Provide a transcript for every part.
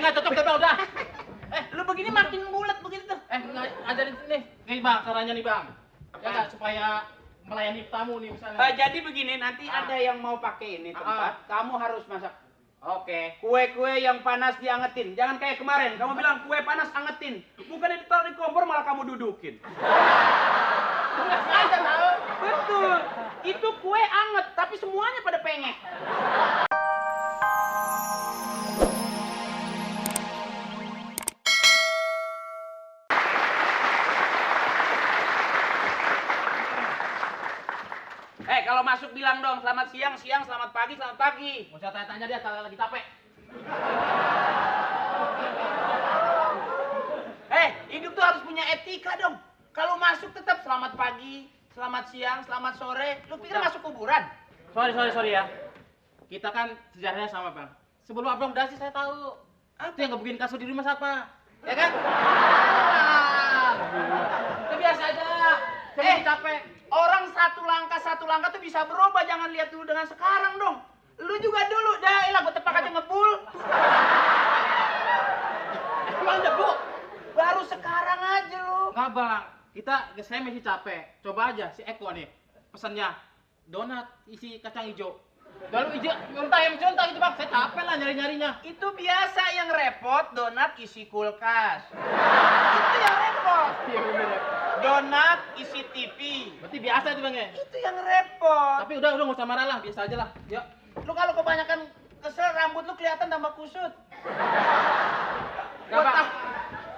nggak cocok deh bang, udah. Lu begini makin bulat begitu tuh. Ajarin nih bang, caranya nih bang. Ya nggak, supaya melayani tamu nih misalnya. Jadi begini, nanti ada yang mau pakai ini tempat, kamu harus masak. Oke. Kue-kue yang panas diangetin. Jangan kayak kemarin, kamu bilang kue panas angetin. Bukannya ditaruh di kompor malah kamu dudukin. Aja tahu. Betul. Itu kue anget, tapi semuanya pada pengek. Kalau masuk bilang dong, selamat siang, selamat pagi, selamat pagi. Mau saya tanya dia kalau lagi capek. Hidup tuh harus punya etika dong. Kalau masuk tetap selamat pagi, selamat siang, selamat sore. Lu pikir masuk kuburan? Sorry ya. Kita kan sejarahnya sama bang. Sebelum abang dasi saya tahu. Itu yang ngebikin kasur di rumah siapa? Ya kan? Itu biasa aja. Saya capek. Orang satu langkah tuh bisa berubah. Jangan lihat dulu dengan sekarang dong. Lu juga dulu, dah elah gue tepak aja ngebul. Emang udah bu? Baru sekarang aja lu. Nggak bang, saya masih capek. Coba aja si Eko nih, pesannya donat isi kacang hijau. Lalu hijau, entah gitu bang, saya capek lah nyari-nyarinya. Itu biasa, yang repot donat isi kulkas. Itu yang repot. Iya bener ya. Donat isi TV. Berarti biasa itu bang ya? Itu yang repot. Tapi udah nggak usah marah lah, biasa aja lah. Yuk. Lu kalau kebanyakan kesel, rambut lu kelihatan tambah kusut.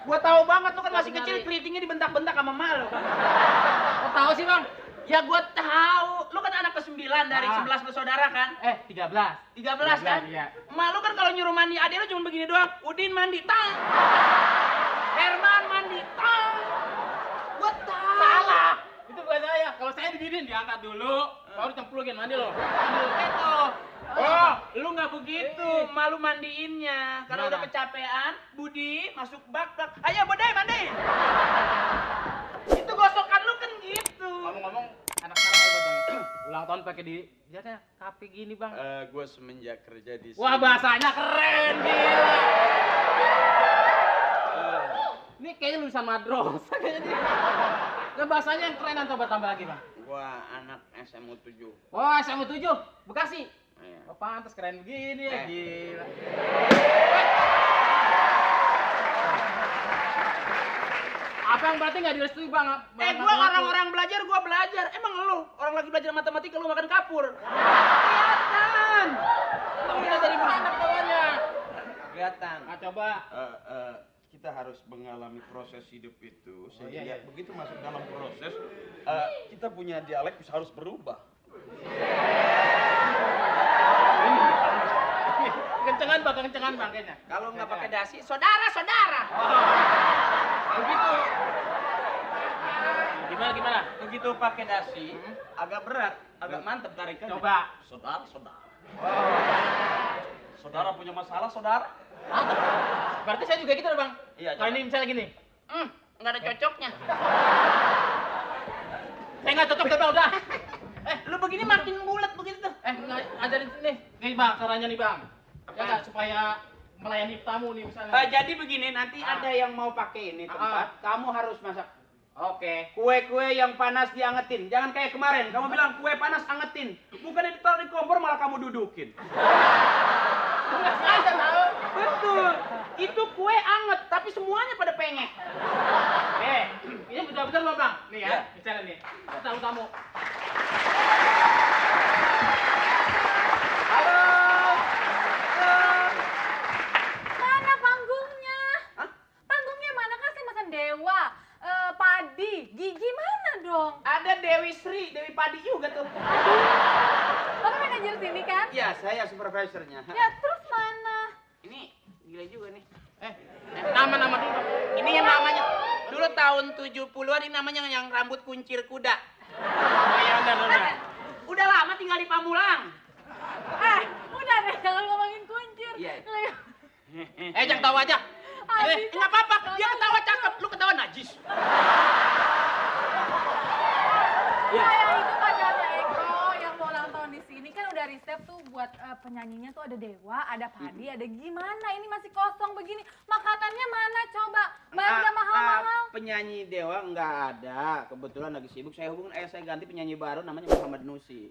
Gua tahu banget lu kan masih kecil, keritingnya dibentak-bentak sama emak lu. Kok tahu sih bang? Ya gua tahu. Lu kan anak ke-9 dari 11 bersaudara kan? 13 kan? Iya. Emak lu kan kalau nyuruh mandi adik lu cuma begini doang. Udin mandi, tang. Herman mandi, tang. Gua tahu. Salah. Itu bukan saya. Kalau saya diginiin diangkat dulu, baru cemplungin mandi lo. Itu. Oh, lu nggak begitu, malu mandiinnya. Kalau udah kecapean, Budi masuk bak. Ayo Bodai mandi. Itu gosokan lu kan gitu. Ngomong-ngomong, anak sekarang hebat bang. Ulang tahun pakai di jadinya kafe gini bang. Gue semenjak kerja di sini. Wah bahasanya keren gila. Ini kayaknya lulusan madros. Nah, bahasanya yang kerenan, coba tambah lagi bang. Gua anak SMU 7. Wah SMU 7, Bekasi. Iya. Oh, pantas keren begini ya, gila. Apa yang berarti nggak direstui bang? Gua orang-orang belajar, gua belajar. Emang lu orang lagi belajar matematika lu makan kapur? Kelihatan. Kita dari mana kawannya? Kelihatan. Ah coba. Kita harus mengalami proses hidup itu sehingga iya. begitu masuk dalam proses kita punya dialek harus berubah. Kencengan bang kayaknya. Kalau nggak pakai dasi, saudara. Begitu. Gimana? Begitu pakai dasi agak berat, agak mantep tarikannya. Coba. Saudara. Saudara punya masalah, saudara? Berarti saya juga gitu bang. Iya. Kalau ini misalnya gini. Nggak ada cocoknya. Saya nggak cocok deh bang, udah. Lu begini makin bulat begitu tuh. Ajarin nih bang, caranya nih bang. Ya nggak, supaya melayani tamu nih misalnya. Jadi begini, nanti ada yang mau pakai ini tempat, kamu harus masak. Oke. Kue-kue yang panas diangetin. Jangan kayak kemarin, kamu bilang kue panas angetin. Bukannya ditaruh di kompor malah kamu dudukin. Aja tahu. Betul. Itu kue anget, tapi semuanya pada pengek. Ini betul-betul loh bang. Nih ya, misalnya nih. Tamu. Halo. Mana panggungnya? Panggungnya mana kan saya makan Dewa, Padi, Gigi mana dong? Ada Dewi Sri, Dewi Padi juga tuh. Bapak manajer sini kan? Ya, saya supervisornya. Ya terus mana? Ini gila juga nih. Nama dulu. Ini yang namanya dulu tahun 70-an, ini namanya yang rambut kuncir kuda. Oh iya benar. Udah lama tinggal di Pamulang. Udah deh jangan ngomongin kuncir. Iya. Jangan tahu aja. Nggak apa-apa, dia ketawa cakep, lu ketawa najis. Saya itu pacarnya Eko yang mau ulang tahun di sini kan udah riset tuh buat penyanyinya tuh ada Dewa, ada Padi, ada gimana? Ini masih kosong begini. Makanannya mana coba? Bayarnya mahal-mahal. Penyanyi Dewa nggak ada. Kebetulan lagi sibuk. Saya hubungin, saya ganti penyanyi baru namanya Muhammad Nusi.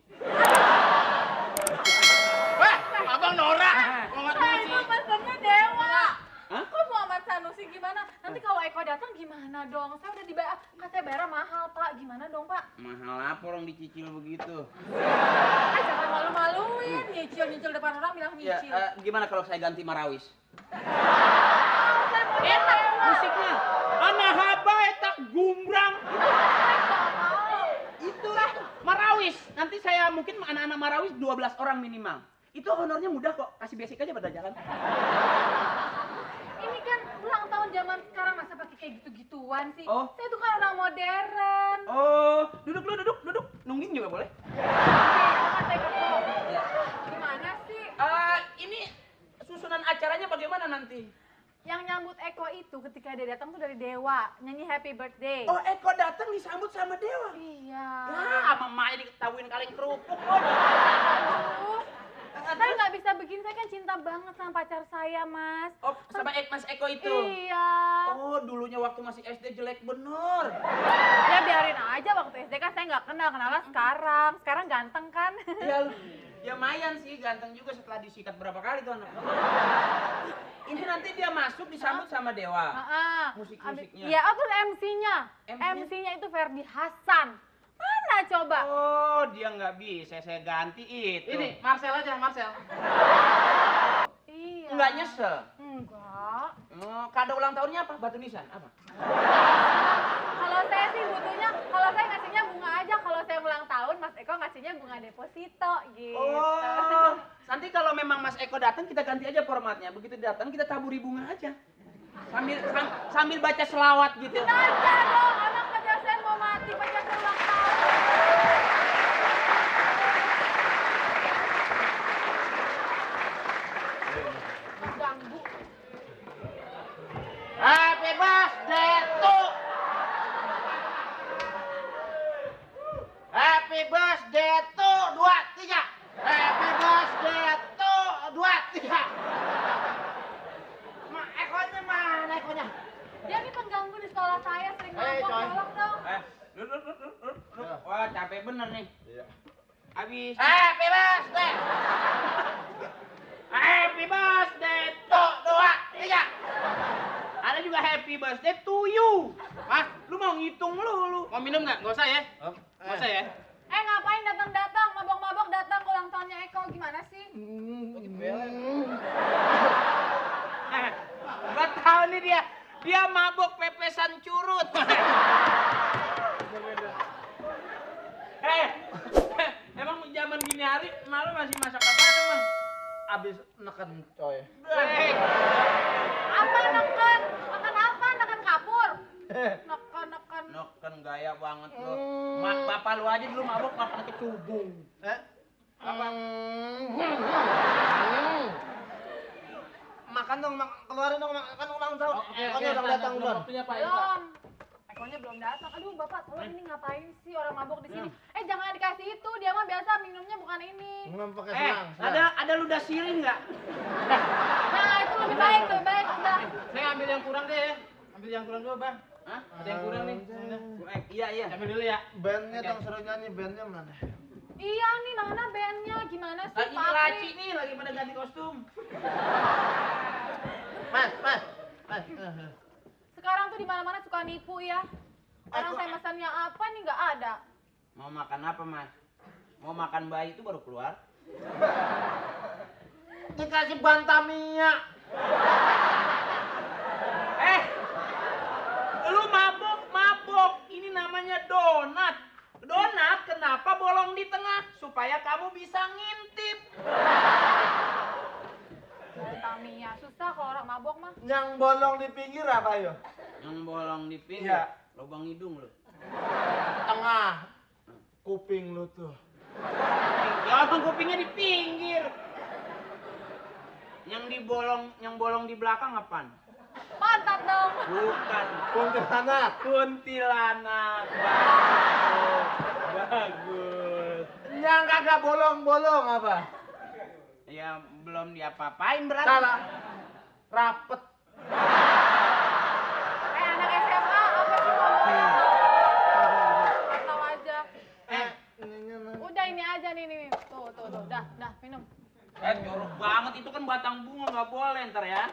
Wah, Abang Nora. Nah, itu pesannya Dewa. Hah? Kok Muhammad Sanusi gimana? Nanti kalau Eko datang gimana dong? Saya udah dibayar, katanya bayarnya mahal Pak. Gimana dong Pak? Mahal apa orang dicicil begitu? Jangan malu-maluin, nyicil depan orang bilang Ya, nyicil. gimana kalau saya ganti Marawis? Saya mau Enak musiknya. Ana habae tak gumbrang. Itulah Marawis. Nanti saya mungkin anak-anak Marawis 12 orang minimal. Itu honornya mudah kok. Kasih basic aja pada jalan. Ini kan ulang tahun zaman sekarang masa pakai kayak gitu-gituan sih. Oh. Saya tuh kan orang modern. Oh, duduk lu, duduk. Nungging juga boleh. Jangan saya kepo. Gimana sih? Ini susunan acaranya bagaimana nanti? Yang nyambut Eko itu ketika dia datang tuh dari Dewa, nyanyi Happy Birthday. Oh, Eko datang disambut sama Dewa. Iya. Ya, sama emaknya diketahuin kaleng kerupuk. Aduh. Saya nggak bisa begini, saya kan cinta banget sama pacar saya, Mas. Oh, sama Mas Eko itu? Iya. Oh, dulunya waktu masih SD jelek bener. Ya biarin aja, waktu SD kan saya nggak kenalan sekarang. Sekarang ganteng kan? Ya lumayan sih, ganteng juga setelah disikat berapa kali tuh anak. Ini nanti dia masuk disambut sama Dewa. Musik-musiknya. Iya, terus MC-nya. MC-nya? MC-nya itu Ferdi Hasan. Mana coba? Oh, dia nggak bisa. Saya ganti itu. Ini Marcel aja, Marcel. Iya. Nggak nyesel. Enggak. Oh, kado ulang tahunnya apa? Batu nisan? Apa? Kalau saya sih butuhnya, kalau saya ngasihnya bunga aja. Kalau saya ulang tahun, Mas Eko ngasihnya bunga deposito gitu. Oh, nanti kalau memang Mas Eko datang kita ganti aja formatnya. Begitu datang kita taburi bunga aja. Sambil baca selawat gitu. Aja dong, anak kerja saya mau mati pacar saya ulang tahun. Ganggu. Happy birthday to Happy birthday to 23. Happy birthday to 23. Ekonya mana ekonya? Dia ini pengganggu di sekolah saya, sering ngomong, tolong dong. Duduk. Wah, capek bener nih. Iya. Habis. Happy birthday. Happy birthday to 23. Ada juga happy birthday to you. Mas, lu mau ngitung lu. Mau minum nggak? Nggak usah ya. Nggak usah ya. Ngapain datang-datang, mabok-mabok datang ke ulang tahunnya Eko, gimana sih? Gak tahu nih dia mabok pepesan curut. Emang zaman gini hari malu masih masak apa emang? Abis neken coy. Apa neken? Neken apa? Neken kapur? Neken. Neken gaya banget lo. Mak bapak lu aja dulu mabok makan kecubung. Apa? Makan dong, keluarin dong, makan ulang tahun. Ekonya udah datang belum? Waktunya Pak. Belum. Ekonya belum datang. Aduh, Bapak, tolong ini ngapain sih orang mabok di sini? Jangan dikasih itu. Dia mah biasa minumnya bukan ini. Pakai selang. Ada ludah siring nggak? Nah, itu lebih baik udah. Saya ambil yang kurang deh ya. Ambil yang kurang dulu, Bang. Hah? Ada yang kurang nih. Iya. Ambil dulu ya. Bandnya dong, suruh nyanyi, bandnya mana? Iya nih, mana bandnya? Gimana sih, Lagi Pak? laci nih, lagi pada ganti kostum. Mas. Sekarang tuh di mana-mana suka nipu ya. Orang saya pesannya apa nih nggak ada. Mau makan apa, Mas? Mau makan bayi itu baru keluar. Dikasih Bantamia. Lu mabok. Ini namanya donat. Donat kenapa bolong di tengah? Supaya kamu bisa ngintip. Tamiya susah kalau orang mabok mah. Yang bolong di pinggir apa yo? Yang bolong di pinggir. Iya. Lubang hidung lu. Tengah. Kuping lu tuh. Ya orang kupingnya di pinggir. Yang bolong di belakang apaan? Pantat dong. Bukan. Kuntilanak. Kuntilanak. Bagus. Yang kagak bolong-bolong apa? Ya belum diapa-apain berarti. Salah. Rapet. Anak SMA apa sih ngomongnya? Tahu aja. Udah ini aja nih. Tuh. Dah, minum. Jorok banget itu kan batang bunga nggak boleh ntar ya.